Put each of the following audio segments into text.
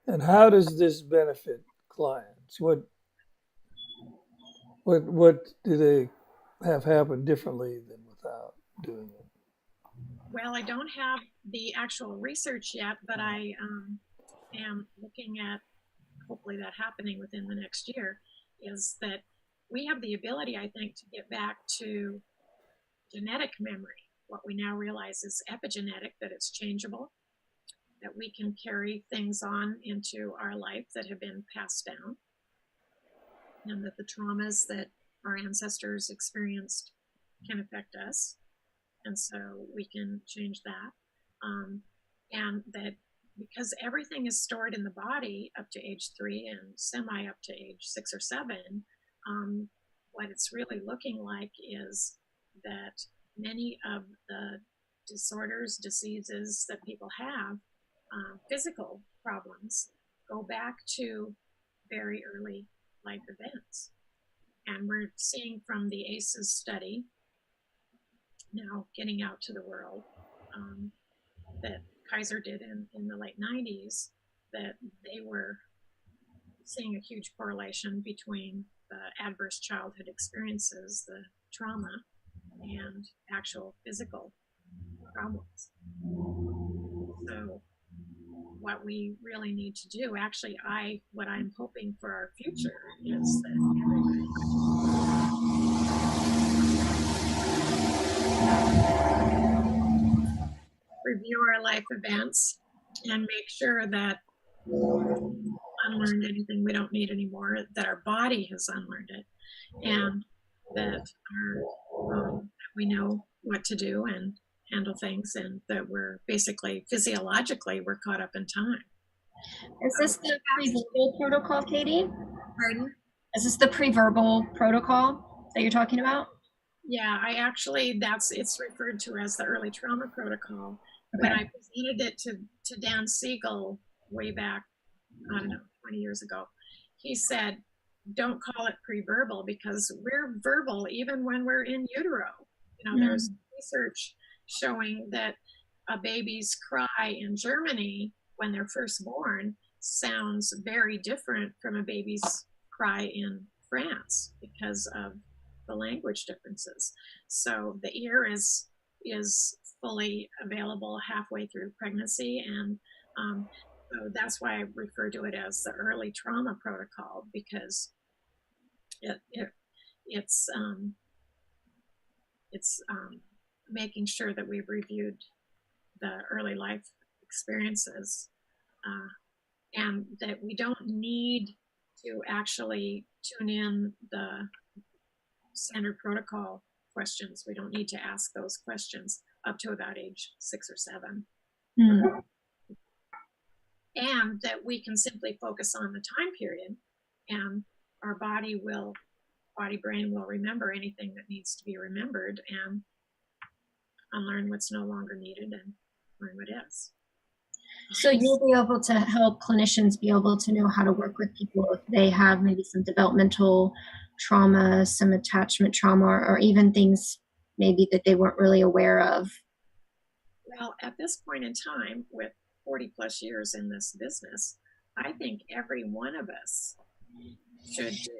And how does this benefit clients? What do they have happen differently than without doing it? Well, I don't have the actual research yet, but I am looking at hopefully that happening within the next year. Is that we have the ability, I think, to get back to genetic memory. What we now realize is epigenetic, that it's changeable, that we can carry things on into our life that have been passed down, and that the traumas that our ancestors experienced can affect us. And so we can change that. And that because everything is stored in the body up to age 3 and semi up to age 6 or 7, what it's really looking like is that many of the disorders, diseases that people have, physical problems, go back to very early life events. And we're seeing from the ACEs study now getting out to the world, that Kaiser did in the late 90s, that they were seeing a huge correlation between the adverse childhood experiences, the trauma, and actual physical problems. So what we really need to do, actually, what I'm hoping for our future is that everybody review our life events and make sure that unlearned anything we don't need anymore, that our body has unlearned it, and that we know what to do and handle things, and that we're basically physiologically we're caught up in time. Is this the pre-verbal protocol, Katie? Pardon? Is this the pre-verbal protocol that you're talking about? Yeah, I actually it's referred to as the early trauma protocol. When Okay. I presented it to Dan Siegel way back, I don't know, 20 years ago, he said, don't call it pre-verbal because we're verbal even when we're in utero. There's Mm. research showing that a baby's cry in Germany when they're first born sounds very different from a baby's cry in France because of the language differences. So the ear is fully available halfway through pregnancy, and so that's why I refer to it as the early trauma protocol, because it, it it's making sure that we've reviewed the early life experiences, uh, and that we don't need to actually tune in the standard protocol questions. We don't need to ask those questions up to about age 6 or 7. Mm. And that we can simply focus on the time period, and our body brain will remember anything that needs to be remembered, and unlearn what's no longer needed and learn what is. So you'll be able to help clinicians be able to know how to work with people if they have maybe some developmental trauma, some attachment trauma, or even things maybe that they weren't really aware of. Well, at this point in time, with 40 plus years in this business, I think every one of us should do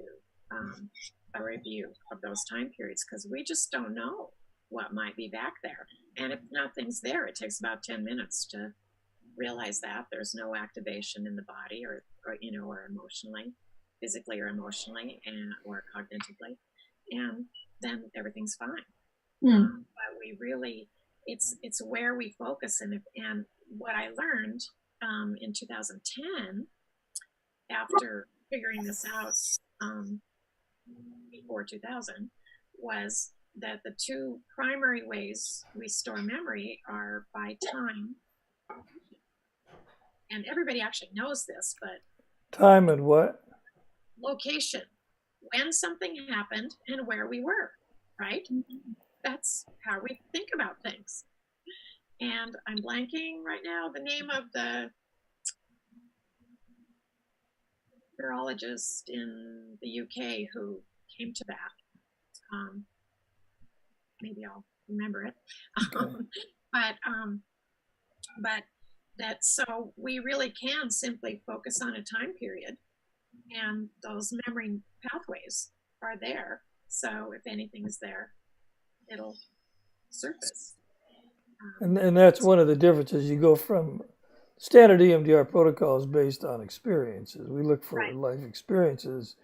a review of those time periods, because we just don't know what might be back there. And if nothing's there, it takes about 10 minutes to realize that there's no activation in the body, or emotionally, physically or emotionally, or cognitively, and then everything's fine. Mm. But we really, it's where we focus. And what I learned in 2010, after figuring this out before 2000, was that the two primary ways we store memory are by time, and everybody actually knows this, but Time and what? location, when something happened and where we were, right? That's how we think about things. And I'm blanking right now the name of the neurologist in the UK who came to that. Maybe I'll remember it. Okay. but that so we really can simply focus on a time period, and those memory pathways are there. So if anything's there, it'll surface. And that's one of the differences. You go from standard EMDR protocols based on experiences. We look for Right. life experiences,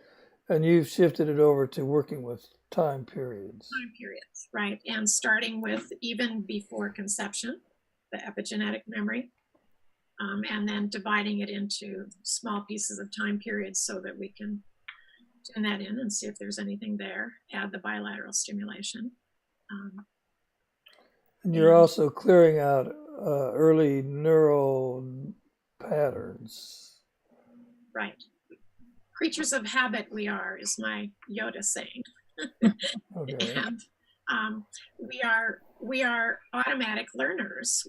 and you've shifted it over to working with time periods. Time periods, right? And starting with even before conception, the epigenetic memory, and then dividing it into small pieces of time periods so that we can tune that in and see if there's anything there, add the bilateral stimulation. And you're And also clearing out early neural patterns. right. Creatures of habit we are, is my Yoda saying. Okay. And we are automatic learners.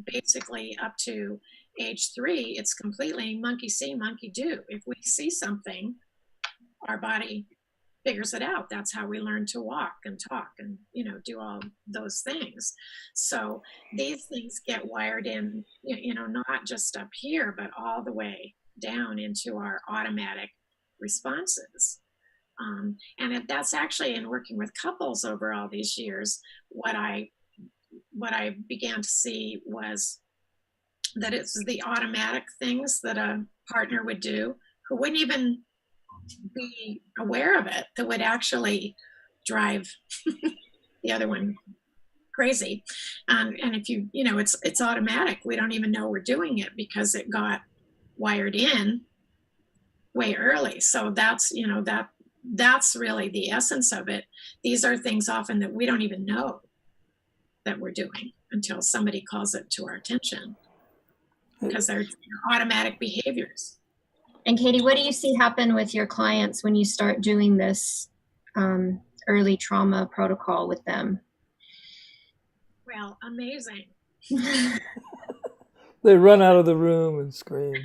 Basically, up to age 3, it's completely monkey see, monkey do. If we see something, our body figures it out. That's how we learn to walk and talk and do all those things. So these things get wired in, not just up here, but all the way down into our automatic responses. And that's actually, in working with couples over all these years, what I began to see was that it's the automatic things that a partner would do who wouldn't even be aware of it, that would actually drive the other one crazy. And if it's automatic. We don't even know we're doing it because it got wired in way early. So that's really the essence of it. These are things often that we don't even know that we're doing until somebody calls it to our attention, because they're automatic behaviors. And Katie, what do you see happen with your clients when you start doing this early trauma protocol with them? Well, amazing. They run out of the room and scream.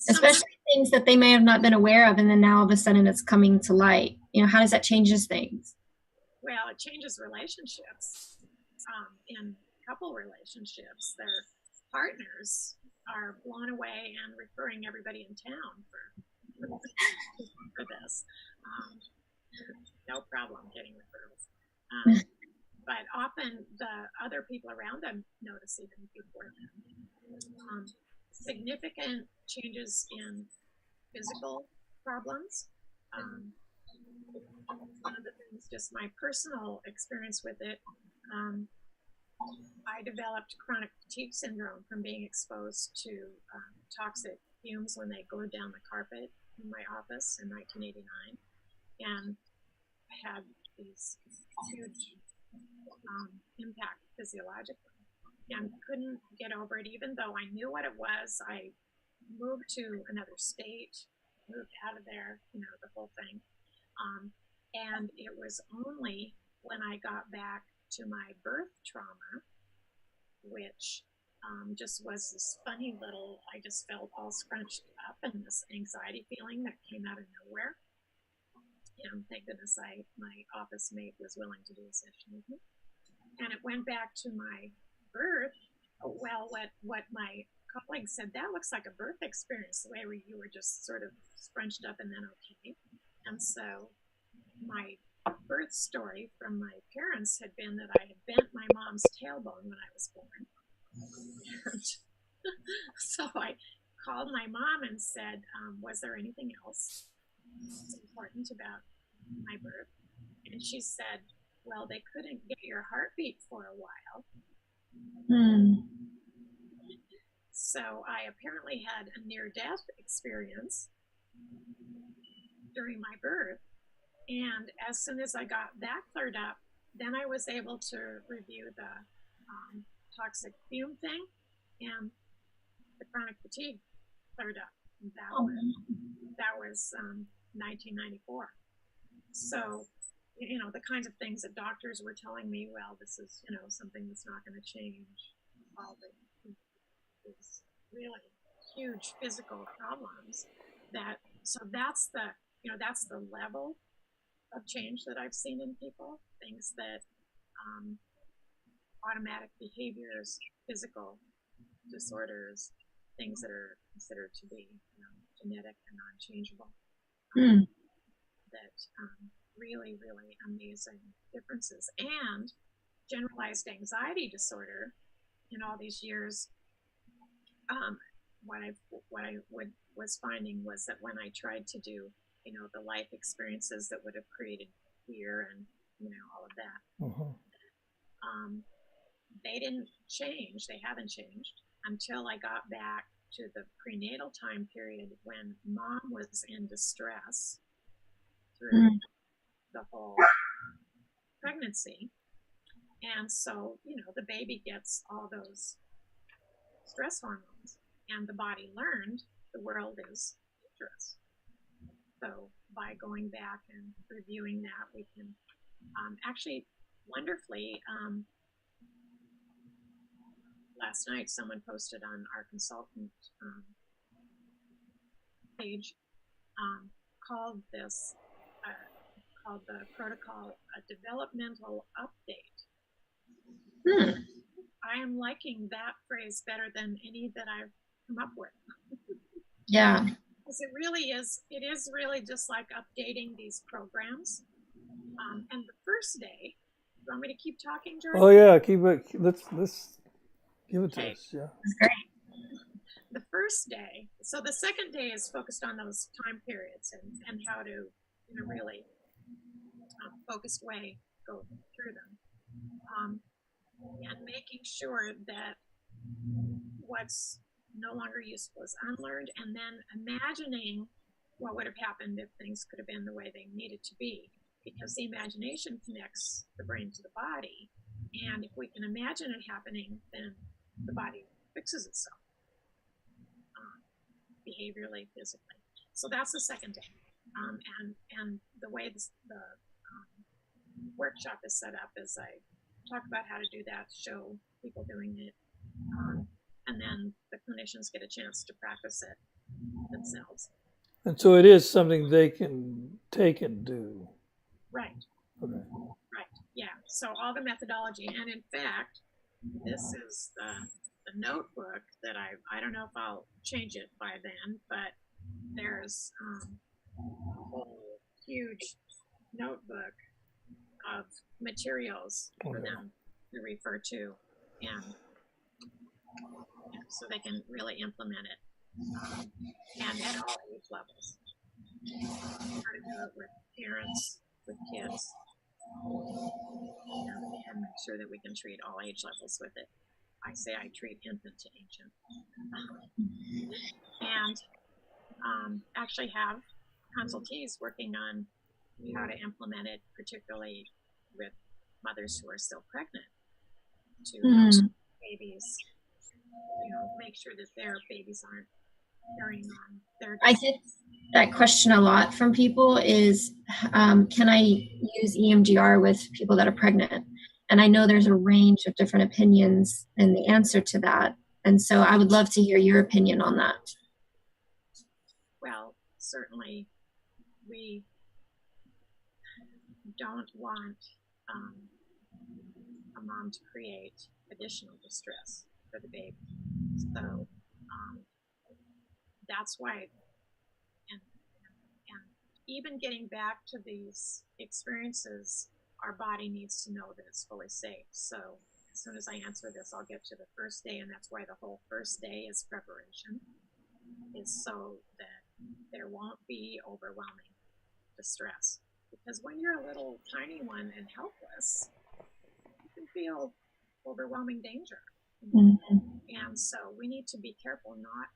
Especially things that they may have not been aware of, and then now all of a sudden it's coming to light. How does that change things? Well, it changes relationships. In couple relationships, their partners are blown away and referring everybody in town for this. No problem getting referrals. But often the other people around them notice even before them. Significant changes in physical problems. One of the things, just my personal experience with it, I developed chronic fatigue syndrome from being exposed to toxic fumes when they glued down the carpet in my office in 1989, and had these huge impact physiologically, and couldn't get over it. Even though I knew what it was, I moved to another state, moved out of there, the whole thing. And it was only when I got back to my birth trauma, which just was this funny little, I just felt all scrunched up and this anxiety feeling that came out of nowhere. And thank goodness my office mate was willing to do a session with me. And it went back to my birth. Well, what my colleague said, that looks like a birth experience, the way where you were just sort of scrunched up and then okay. And so my birth story from my parents had been that I had bent my mom's tailbone when I was born. And so I called my mom and said, was there anything else important about my birth? And she said, well, they couldn't get your heartbeat for a while. So I apparently had a near-death experience during my birth. And as soon as I got that cleared up, then I was able to review the toxic fume thing, and the chronic fatigue cleared up. That was 1994. So, the kinds of things that doctors were telling me, well, this is, something that's not going to change all these really huge physical problems. That's the level of change that I've seen in people, things that automatic behaviors, physical disorders, things that are considered to be genetic and non-changeable. Mm. That really, really amazing differences. And generalized anxiety disorder in all these years, what I was finding was that when I tried to do, the life experiences that would have created fear and all of that, they didn't change. They haven't changed until I got back to the prenatal time period when mom was in distress through the whole pregnancy. And so, the baby gets all those stress hormones, and the body learned the world is dangerous. So, by going back and reviewing that, we can actually wonderfully, last night someone posted on our consultant page, called this, called the protocol a developmental update. I am liking that phrase better than any that I've come up with. Yeah. Because it is really just like updating these programs. And the first day, you want me to keep talking, Jordan? Oh yeah, keep it. Let's give it to us. Yeah. That's great. The first day, so the second day is focused on those time periods and how to, really focused way go through them. And making sure that what's no longer useful is unlearned, and then imagining what would have happened if things could have been the way they needed to be, because the imagination connects the brain to the body, and if we can imagine it happening, then the body fixes itself, behaviorally, physically. So that's the second day, and the way the workshop is set up is I talk about how to do that, show people doing it, and then the clinicians get a chance to practice it themselves. And so it is something they can take and do. Right. Okay. Right. Yeah. So all the methodology, and in fact, this is the notebook that I don't know if I'll change it by then, but there's a whole huge notebook of materials for them to refer to, and so they can really implement it, and at all age levels. How to do it with parents, with kids, and make sure that we can treat all age levels with it. I say I treat infant to ancient, and actually have consultees working on how to implement it, particularly with mothers who are still pregnant, to help babies, make sure that their babies aren't carrying on their. I get that question a lot from people is, can I use EMDR with people that are pregnant? And I know there's a range of different opinions in the answer to that. And so I would love to hear your opinion on that. Well, certainly we don't want a mom to create additional distress for the baby. So that's why, and even getting back to these experiences, our body needs to know that it's fully safe. So as soon as I answer this, I'll get to the first day, and that's why the whole first day is preparation, is so that there won't be overwhelming distress. Because when you're a little tiny one and helpless, you can feel overwhelming danger. And so we need to be careful, not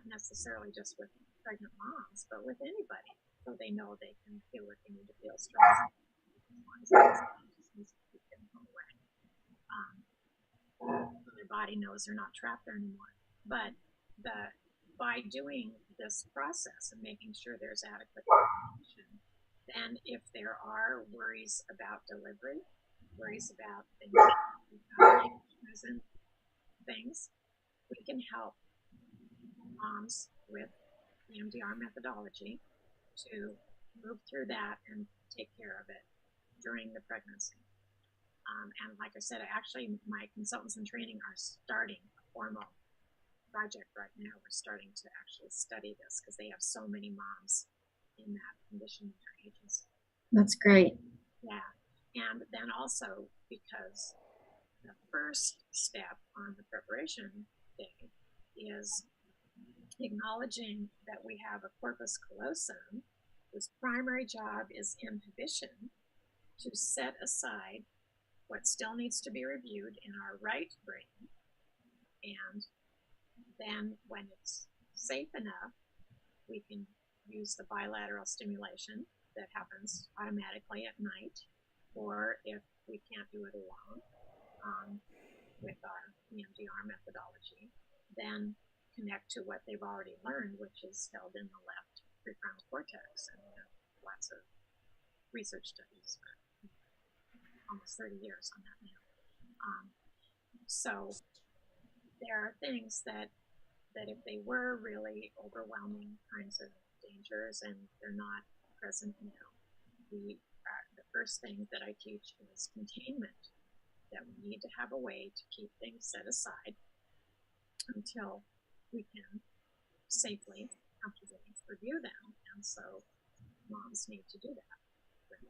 necessarily just with pregnant moms, but with anybody, so they know they can feel what they need to feel strong. Their body knows they're not trapped there anymore. But by doing this process and making sure there's adequate information, then if there are worries about delivery, worries about things, we can help moms with the EMDR methodology to move through that and take care of it during the pregnancy. And like I said, actually, my consultants in training are starting a formal project right now. We're starting to actually study this because they have so many moms in that condition in their agency. That's great. Yeah. And then also because the first step on the preparation day is acknowledging that we have a corpus callosum whose primary job is inhibition, to set aside what still needs to be reviewed in our right brain. And then when it's safe enough, we can use the bilateral stimulation that happens automatically at night, or if we can't do it alone, with our EMDR methodology, then connect to what they've already learned, which is held in the left prefrontal cortex. And we have lots of research studies for almost 30 years on that now. So there are things that if they were really overwhelming kinds of dangers and they're not present now, the first thing that I teach is containment, that we need to have a way to keep things set aside until we can safely, comfortably review them. And so moms need to do that with,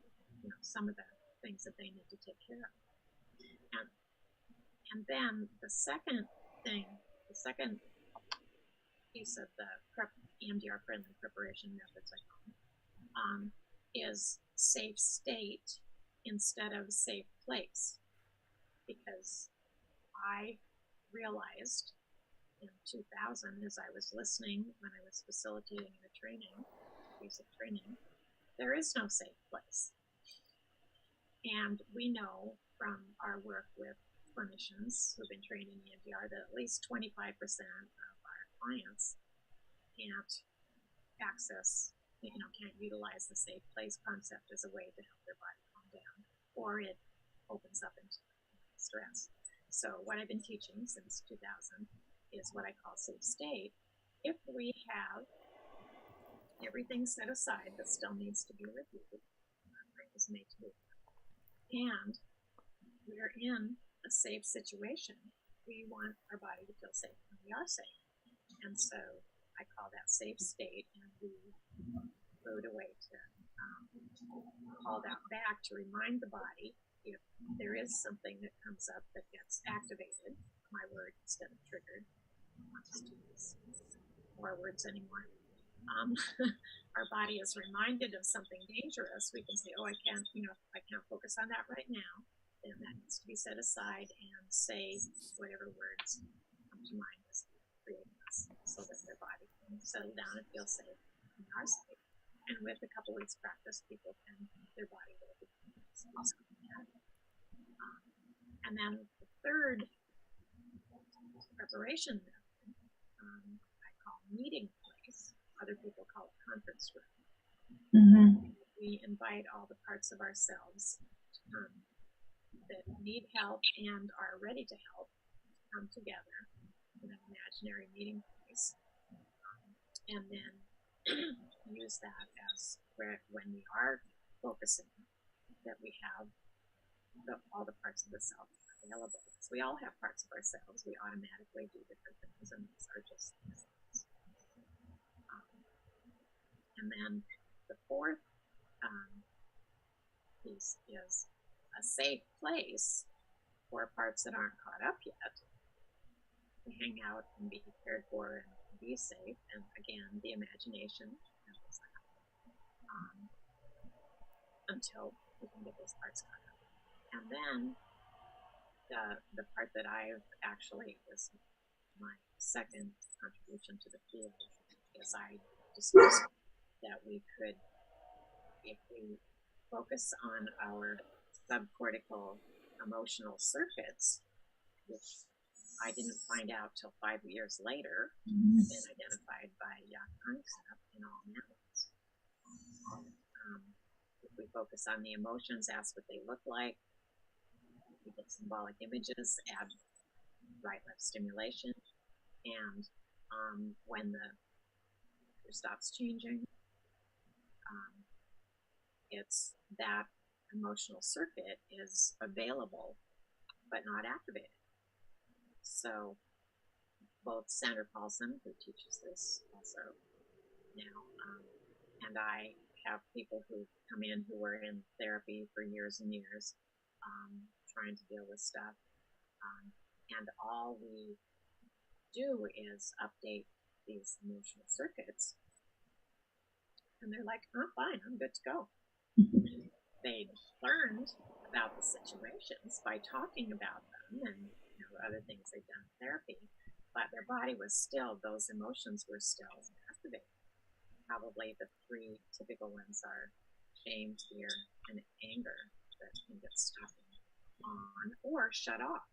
some of the things that they need to take care of. And then the second piece of the EMDR friendly preparation methods, I call them, is safe state instead of safe place. Because I realized in 2000, as I was listening when I was facilitating a training, basic training, there is no safe place. And we know from our work with clinicians who've been trained in EMDR that at least 25% of our clients can't access, can't utilize the safe place concept as a way to help their body calm down, or it opens up into stress. So what I've been teaching since 2000 is what I call safe state. If we have everything set aside that still needs to be reviewed, our brain is made to do that, and we're in a safe situation, we want our body to feel safe when we are safe. And so I call that safe state, and we go to a way to call that back to remind the body if there is something that comes up that gets activated, my word instead of triggered. I'll just use more words anymore. Our body is reminded of something dangerous. We can say, oh, I can't focus on that right now. Then that needs to be set aside and say whatever words come to mind as we create this, so that their body can settle down and feel safe and are safe. And with a couple weeks practice, their body will become awesome. And then the third preparation method, I call meeting place. Other people call it conference room. Mm-hmm. We invite all the parts of ourselves that need help and are ready to help come together in an imaginary meeting place, and then use that as when we are focusing, that we have all the parts of the self available. Because we all have parts of ourselves. We automatically do different things, and these are just things. And then the fourth piece is a safe place for parts that aren't caught up yet to hang out and be cared for and be safe. And again, the imagination handles that until we can get those parts caught up. And then the part that I've actually is my second contribution to the field is I discussed that we could, if we focus on our subcortical emotional circuits, which I didn't find out till 5 years later, been identified by Jaak in all mammals. If we focus on the emotions, ask what they look like, we get symbolic images, add right-left stimulation, and when the picture stops changing, it's that emotional circuit is available but not activated. So both Sandra Paulson, who teaches this also now, and I have people who come in who were in therapy for years and years, trying to deal with stuff. And all we do is update these emotional circuits. And they're like, oh, fine, I'm good to go. They learned about the situations by talking about them and other things they've done in therapy, but their body was still, those emotions were still activated. Probably the three typical ones are shame, fear, and anger that can get stuck on or shut off.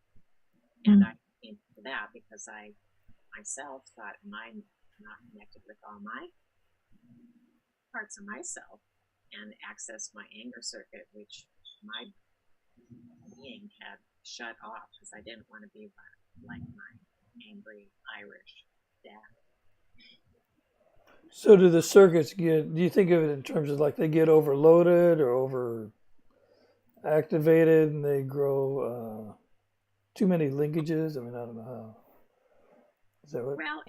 And I came to that because I myself thought, am I not connected with all my parts of myself and access my anger circuit, which my being had shut off because I didn't want to be like my angry Irish dad. So do the circuits get, do you think of it in terms of like they get overloaded or over activated and they grow too many linkages? I mean, I don't know how. Is that what? Well,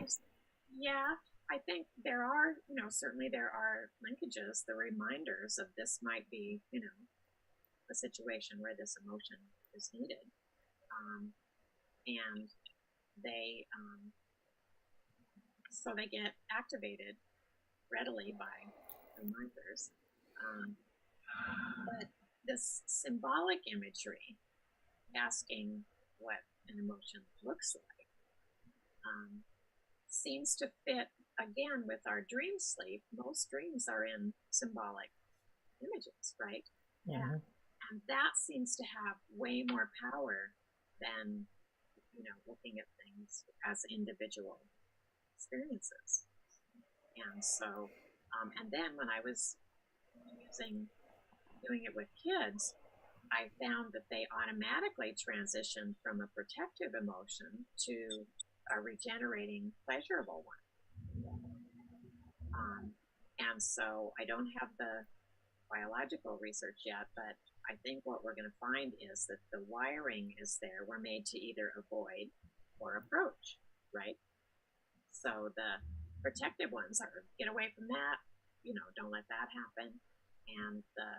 yeah, I think there are, certainly there are linkages, the reminders of this might be, a situation where this emotion is needed. And they, so they get activated readily by reminders. But this symbolic imagery, asking what an emotion looks like, seems to fit again with our dream sleep. Most dreams are in symbolic images, right? Mm-hmm. And that seems to have way more power than, looking at things as individual experiences. And so, and then when I was doing it with kids, I found that they automatically transitioned from a protective emotion to a regenerating, pleasurable one. And so I don't have the biological research yet, but I think what we're going to find is that the wiring is there. We're made to either avoid or approach, right? So the protective ones are get away from that, don't let that happen. And the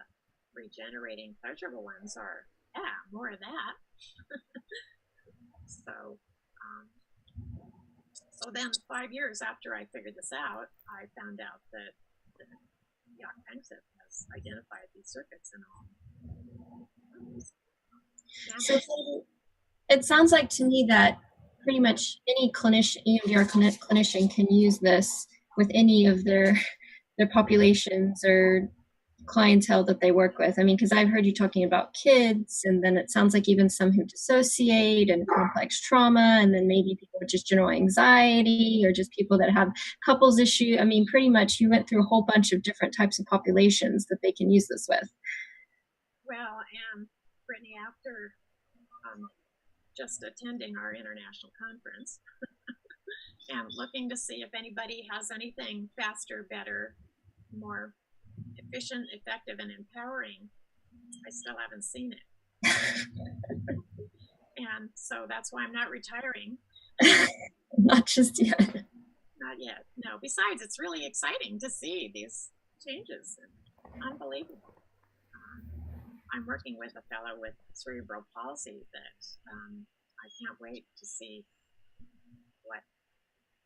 regenerating, pleasurable ones are, yeah, more of that. So then 5 years after I figured this out, I found out that Yacht Pensive has identified these circuits and all. So it sounds like to me that pretty much any clinician, EMDR clinician can use this with any of their populations or clientele that they work with. I mean, because I've heard you talking about kids, and then it sounds like even some who dissociate and complex trauma, and then maybe people with just general anxiety or just people that have couples issue. I mean, pretty much you went through a whole bunch of different types of populations that they can use this with. Well, and Brittany, after just attending our international conference and looking to see if anybody has anything faster, better, more efficient, effective, and empowering, I still haven't seen it. And so that's why I'm not retiring. Not just yet. Not yet. No. Besides, it's really exciting to see these changes. Unbelievable. I'm working with a fellow with cerebral palsy that I can't wait to see what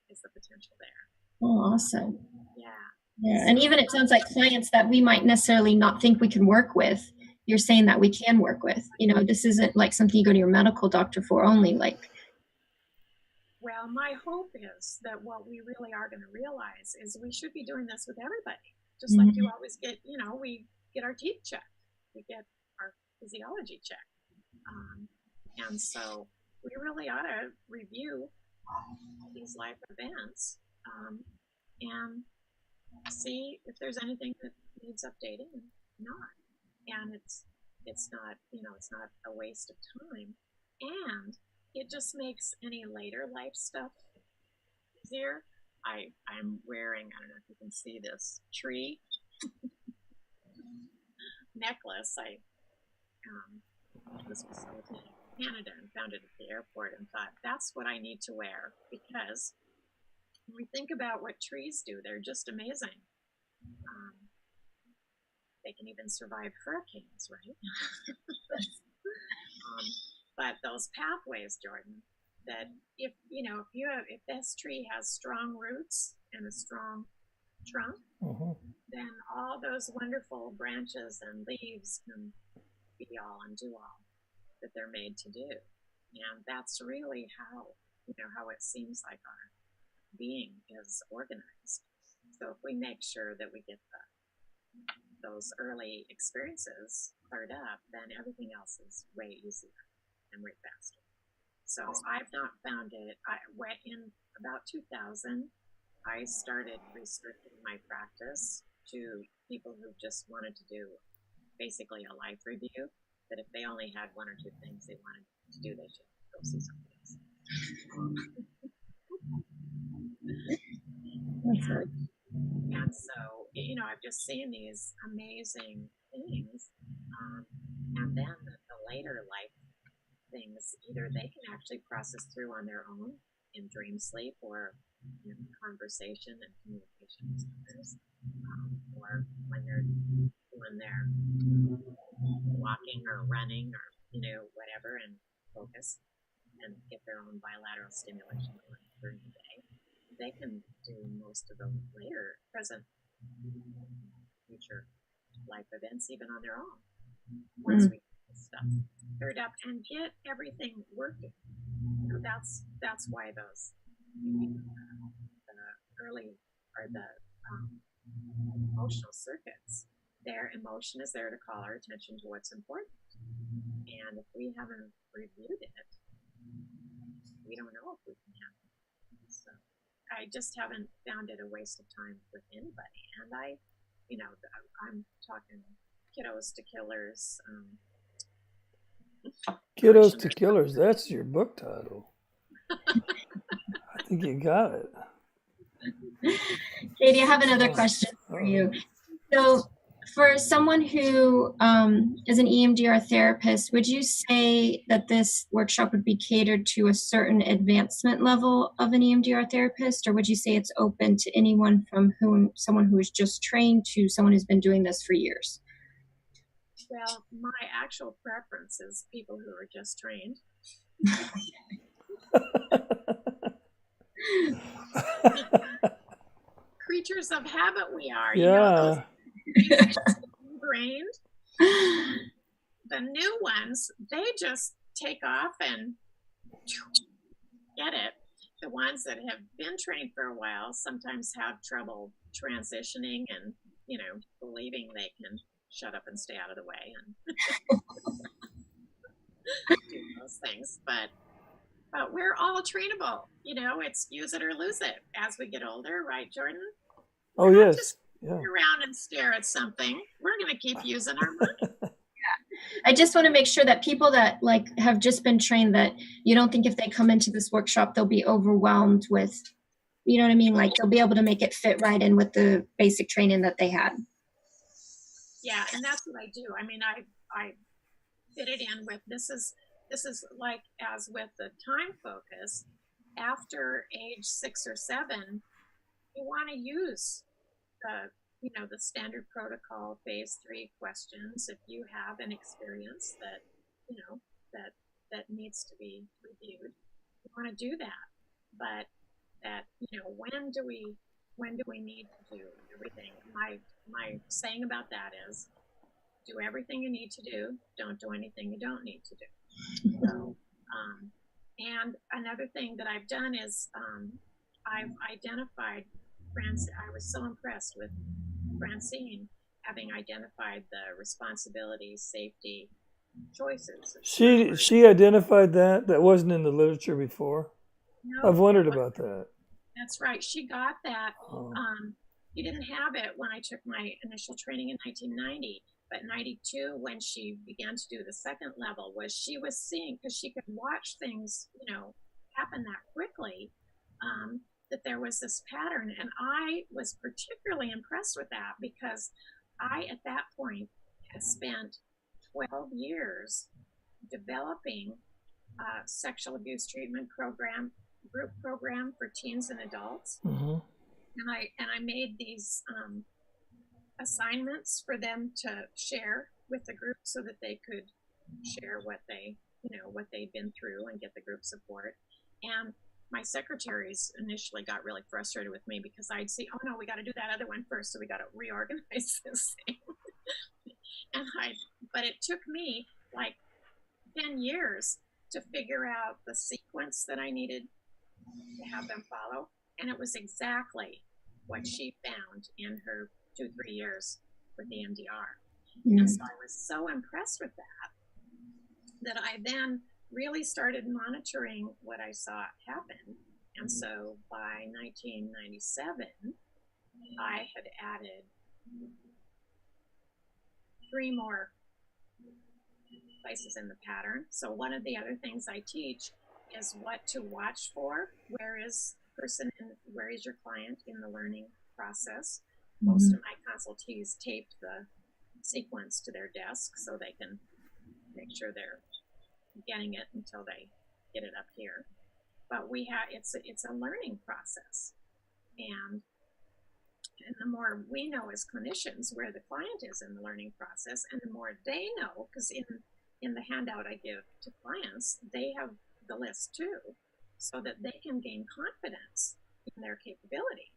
is the potential there. Oh, awesome. Yeah. And even it sounds like clients that we might necessarily not think we can work with, you're saying that we can work with. This isn't like something you go to your medical doctor for only. Well, my hope is that what we really are going to realize is we should be doing this with everybody. Just like you always get, we get our teeth checked, we get our physiology checked. And so we really ought to review these life events and see if there's anything that needs updating and not. And it's not, it's not a waste of time. And it just makes any later life stuff easier. I'm wearing, I don't know if you can see this tree necklace. I was facilitating in Canada and found it at the airport and thought, that's what I need to wear, because when we think about what trees do, they're just amazing. They can even survive hurricanes, right? But those pathways, Jordan, that if this tree has strong roots and a strong trunk, then all those wonderful branches and leaves can be all and do all that they're made to do. And that's really how it seems like our being is organized. So if we make sure that we get those early experiences cleared up, then everything else is way easier and way faster. So I've not found it. I went in about 2000. I started restricting my practice to people who just wanted to do basically a life review. That if they only had one or two things they wanted to do, they should go see somebody else. And so, I've just seen these amazing things. And then the later life things, either they can actually process through on their own in dream sleep or in conversation and communication with others, or when they're walking or running or whatever, and focus and get their own bilateral stimulation going during the day. They can do most of the later, present, future life events even on their own once we get this stuff cleared up and get everything working. That's why those the early or the emotional circuits. Their emotion is there to call our attention to what's important. And if we haven't reviewed it, we don't know if we can handle it. So I just haven't found it a waste of time with anybody. And I'm talking kiddos to killers. Kiddos to Killers, that's your book title. I think you got it. Katie, I have another question for you. So for someone who is an EMDR therapist, would you say that this workshop would be catered to a certain advancement level of an EMDR therapist, or would you say it's open to anyone from someone who is just trained to someone who's been doing this for years? Well, my actual preference is people who are just trained. Creatures of habit we are. Yeah. Brained. The new ones, they just take off and get it. The ones that have been trained for a while sometimes have trouble transitioning and, believing they can shut up and stay out of the way and do those things. But we're all trainable. It's use it or lose it as we get older, right, Jordan? Oh, yes. Just around and stare at something. We're going to keep using our mind. I just want to make sure that people that have just been trained, that you don't think if they come into this workshop they'll be overwhelmed with, you know what I mean? Like they'll be able to make it fit right in with the basic training that they had. Yeah, and that's what I do. I mean, I fit it in with this is like as with the time focus. After age 6 or 7, you want to use the standard protocol phase 3 questions if you have an experience that that needs to be reviewed. You want to do that, but that when do we need to do everything? My saying about that is, do everything you need to do, don't do anything you don't need to do. So and another thing that I've done is I've identified I was so impressed with Francine having identified the responsibility, safety, choices. She identified that wasn't in the literature before. No, I've wondered about that. That's right. She got that. You didn't have it when I took my initial training in 1990, but 92, when she began to do the second level, she was seeing, because she could watch things, happen that quickly, that there was this pattern. And I was particularly impressed with that because I, at that point, had spent 12 years developing a sexual abuse treatment program, group program for teens and adults. Mm-hmm. And I made these assignments for them to share with the group so that they could share what what they'd been through and get the group support. And my secretaries initially got really frustrated with me because I'd see, oh no, we got to do that other one first, so we got to reorganize this thing. But it took me like 10 years to figure out the sequence that I needed to have them follow. And it was exactly what she found in her 2-3 years with the MDR. Mm-hmm. And so I was so impressed with that I then really started monitoring what I saw happen. And so by 1997, I had added 3 more places in the pattern. So one of the other things I teach is what to watch for. Where is your client in the learning process? Mm-hmm. Most of my consultees taped the sequence to their desk so they can make sure they're getting it until they get it up here. But it's a learning process, and the more we know as clinicians where the client is in the learning process, and the more they know, because in the handout I give to clients, they have the list too, so that they can gain confidence in their capability.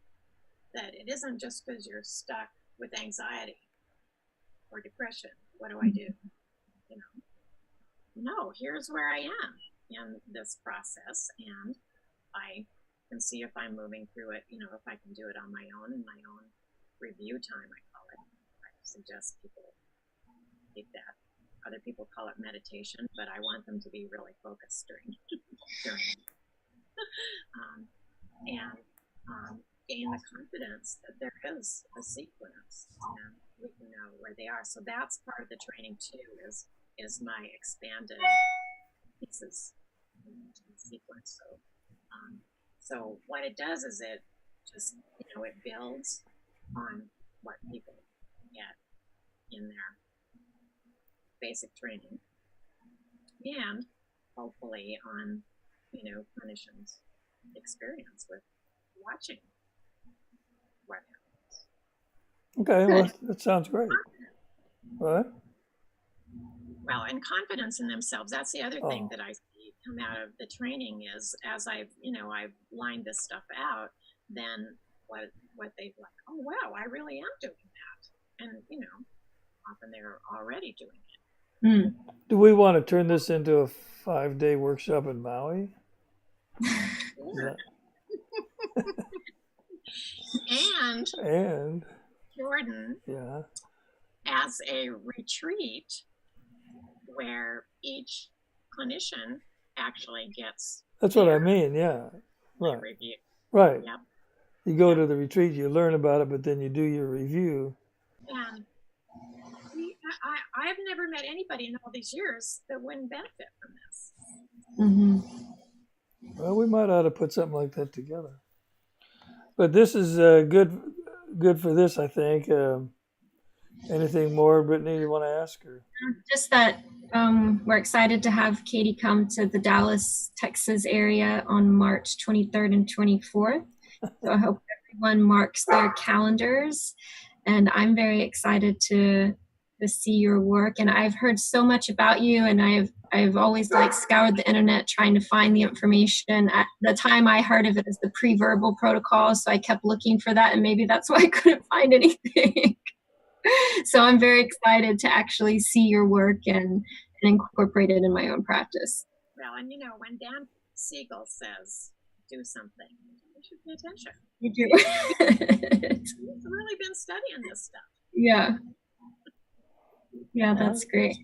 That it isn't just because you're stuck with anxiety or depression. What do I do? No, here's where I am in this process, and I can see if I'm moving through it, if I can do it on my own, in my own review time, I call it. I suggest people take that. Other people call it meditation, but I want them to be really focused during gain the confidence that there is a sequence and we can know where they are. So that's part of the training too, is my expanded pieces sequence. So what it does is it just, it builds on what people get in their basic training, and hopefully on, clinicians' experience with watching what happens. Okay, well, that sounds great. What? Well, and confidence in themselves. That's the other thing that I see come out of the training is, as I've lined this stuff out, then what they've like, oh wow, I really am doing that, and often they're already doing it. Mm. Do we want to turn this into a 5-day workshop in Maui? Sure. and Jordan, yeah, as a retreat where each clinician actually gets. That's what I mean. Yeah, right. Review. Right. Yep. You go to the retreat, you learn about it, but then you do your review. And I've never met anybody in all these years that wouldn't benefit from this. Mm-hmm. Well, we might ought to put something like that together. But this is good for this, I think. Anything more, Brittany, you want to ask her? Just that we're excited to have Katie come to the Dallas, Texas area on March 23rd and 24th. So I hope everyone marks their calendars. And I'm very excited to see your work. And I've heard so much about you, and I've always scoured the internet trying to find the information. At the time I heard of it as the pre-verbal protocol, so I kept looking for that, and maybe that's why I couldn't find anything. So I'm very excited to actually see your work and incorporate it in my own practice. Well, and when Dan Siegel says do something, you should pay attention. You do. He's really been studying this stuff. Yeah. Yeah, that's great.